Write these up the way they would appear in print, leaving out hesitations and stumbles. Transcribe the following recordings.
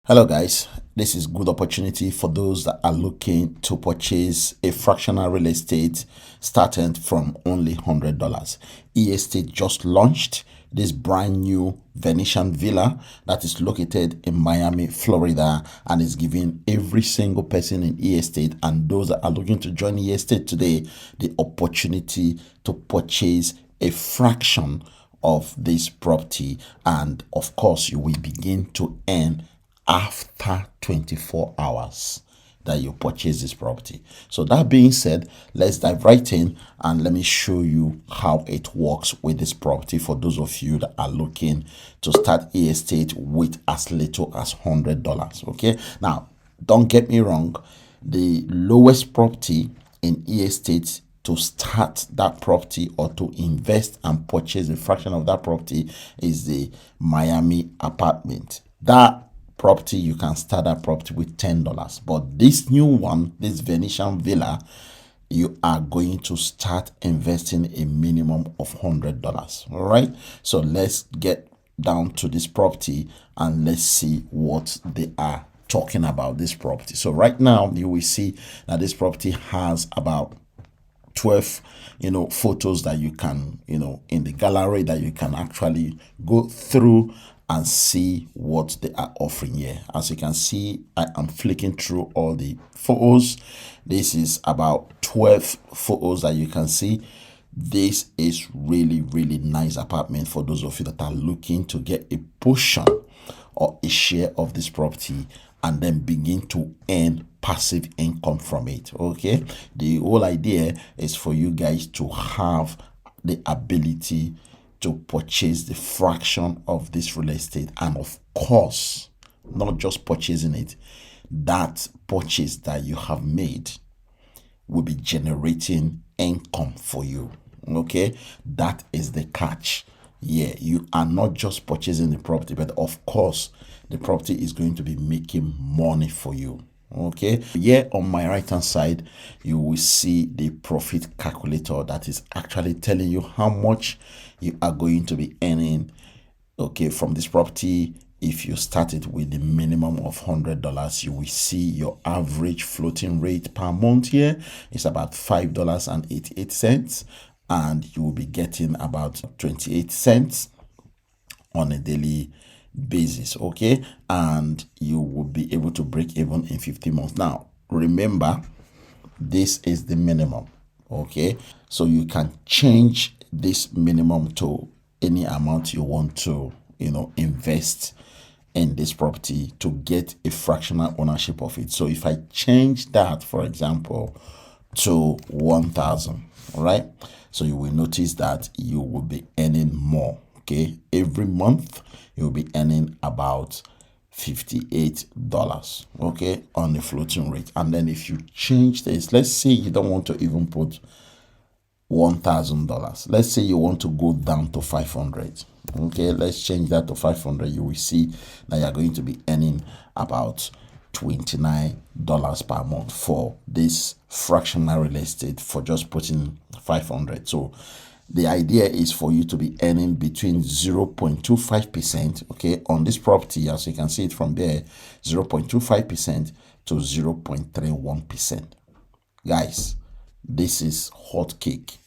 Hello guys, this is good opportunity for those that are looking to purchase a fractional real estate starting from only $100. Estate just launched this brand new Venetian villa that is located in Miami, Florida, and is giving every single person in Estate and those that are looking to join Estate today the opportunity to purchase a fraction of this property, and of course you will begin to earn after 24 hours that you purchase this property. So that being said, let's dive right in and let me show you how it works with this property for those of you that are looking to start estate with as little as $100. Okay, now don't get me wrong, the lowest property in estate to start that property or to invest and purchase a fraction of that property is the Miami apartment. That property, you can start that property with $10, but this new one, this Venetian villa, you are going to start investing a minimum of $100. All right, so let's get down to this property and let's see what they are talking about this property. So right now you will see that this property has about 12 photos that you can in the gallery that you can actually go through and see what they are offering here. As you can see, I am flicking through all the photos. This is about 12 photos that you can see. This is really nice apartment for those of you that are looking to get a portion or a share of this property and then begin to earn passive income from it. Okay, the whole idea is for you guys to have the ability to purchase the fraction of this real estate, and of course not just purchasing it, that purchase that you have made will be generating income for you. Okay, that is the catch. Yeah, you are not just purchasing the property, but of course the property is going to be making money for you. Okay, here on my right hand side you will see the profit calculator that is actually telling you how much you are going to be earning, okay, from this property. If you started with the minimum of $100, you will see your average floating rate per month here is about $5.88, and you will be getting about 28 cents on a daily basis. Okay, and you will be able to break even in 50 months. Now remember, this is the minimum. Okay, so you can change this minimum to any amount you want to invest in this property to get a fractional ownership of it. So if I change that, for example, to 1,000, all right, so you will notice that you will be earning more. Okay, every month you'll be earning about $58, okay, on the floating rate. And then if you change this, let's say you don't want to even put $1,000, let's say you want to go down to 500. Okay, let's change that to 500. You will see that you're going to be earning about $29 per month for this fractional real estate for just putting 500. So the idea is for you to be earning between 0.25%, okay, on this property. As you can see it from there, 0.25% to 0.31%. Guys, this is hot cake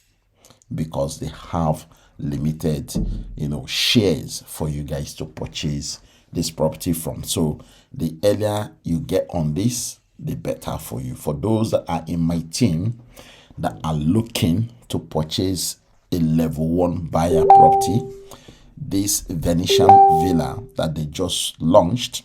because they have limited shares for you guys to purchase this property from. So the earlier you get on this, the better for you. For those that are in my team that are looking to purchase a level 1 buyer property, this Venetian villa that they just launched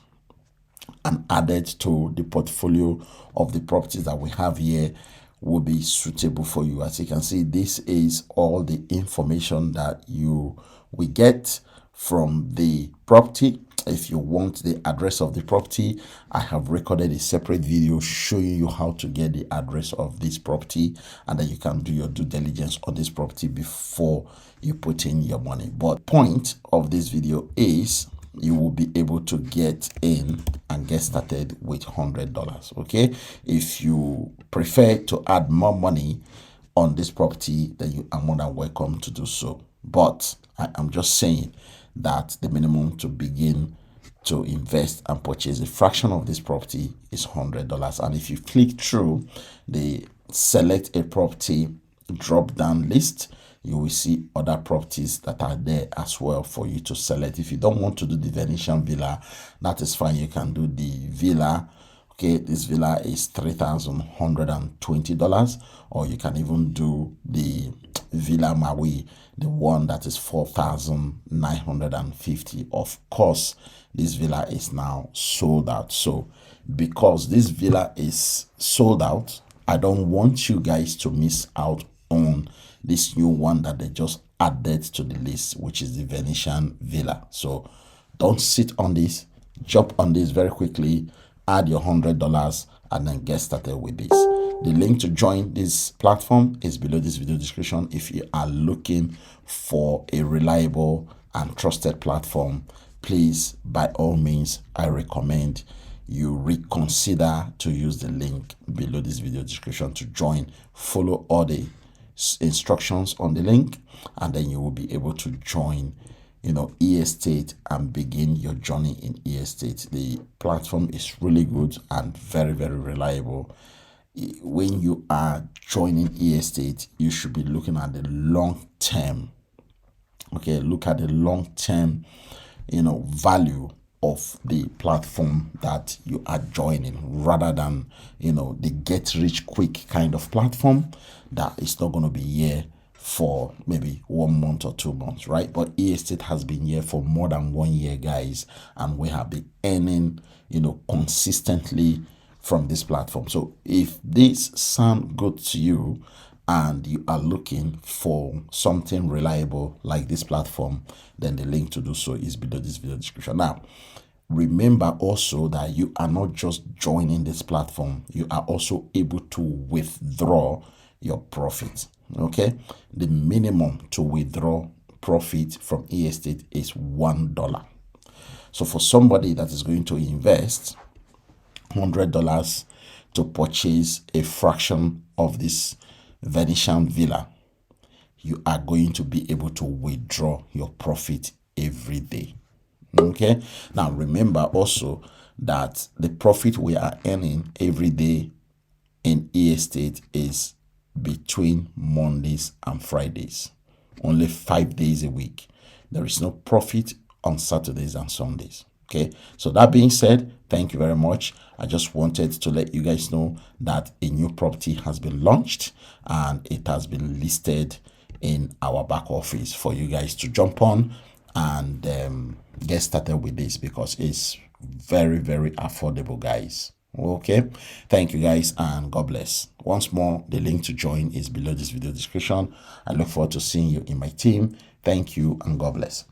and added to the portfolio of the properties that we have here will be suitable for you. As you can see, this is all the information that you will get from the property. If you want the address of the property, I have recorded a separate video showing you how to get the address of this property, and then you can do your due diligence on this property before you put in your money. But point of this video is you will be able to get in and get started with $100. Okay, if you prefer to add more money on this property, then you are more than welcome to do so. But I am just saying that the minimum to begin to invest and purchase a fraction of this property is $100. And if you click through the select a property drop down list, you will see other properties that are there as well for you to select. If you don't want to do the Venetian villa, that is fine. You can do the villa. Okay, this villa is $3,120, or you can even do the Villa Maui, the one that is $4,950. Of course, this villa is now sold out. So because this villa is sold out, I don't want you guys to miss out on this new one that they just added to the list, which is the Venetian villa. So don't sit on this, jump on this very quickly, add your $100 and then get started with this. The link to join this platform is below this video description. If you are looking for a reliable and trusted platform, please, by all means, I recommend you reconsider to use the link below this video description to join. Follow all the instructions on the link, and then you will be able to join e-estate and begin your journey in e-estate. The platform is really good and very, very reliable. When you are joining e-estate, you should be looking at the long term. Okay, look at the long term value of the platform that you are joining, rather than the get rich quick kind of platform that is not going to be here for maybe 1 month or 2 months, right? But e-estate has been here for more than 1 year, guys, and we have been earning consistently from this platform. So if this sound good to you and you are looking for something reliable like this platform, then the link to do so is below this video description. Now, remember also that you are not just joining this platform, you are also able to withdraw your profit. Okay, the minimum to withdraw profit from e-estate is $1. So for somebody that is going to invest $100 to purchase a fraction of this Venetian villa, you are going to be able to withdraw your profit every day. Okay, now remember also that the profit we are earning every day in e-estate is between Mondays and Fridays, only 5 days a week. There is no profit on Saturdays and Sundays. Okay, so that being said, thank you very much. I just wanted to let you guys know that a new property has been launched and it has been listed in our back office for you guys to jump on and get started with this, because it's very, very affordable, guys. Okay, thank you guys and God bless. Once more, the link to join is below this video description. I look forward to seeing you in my team. Thank you and God bless.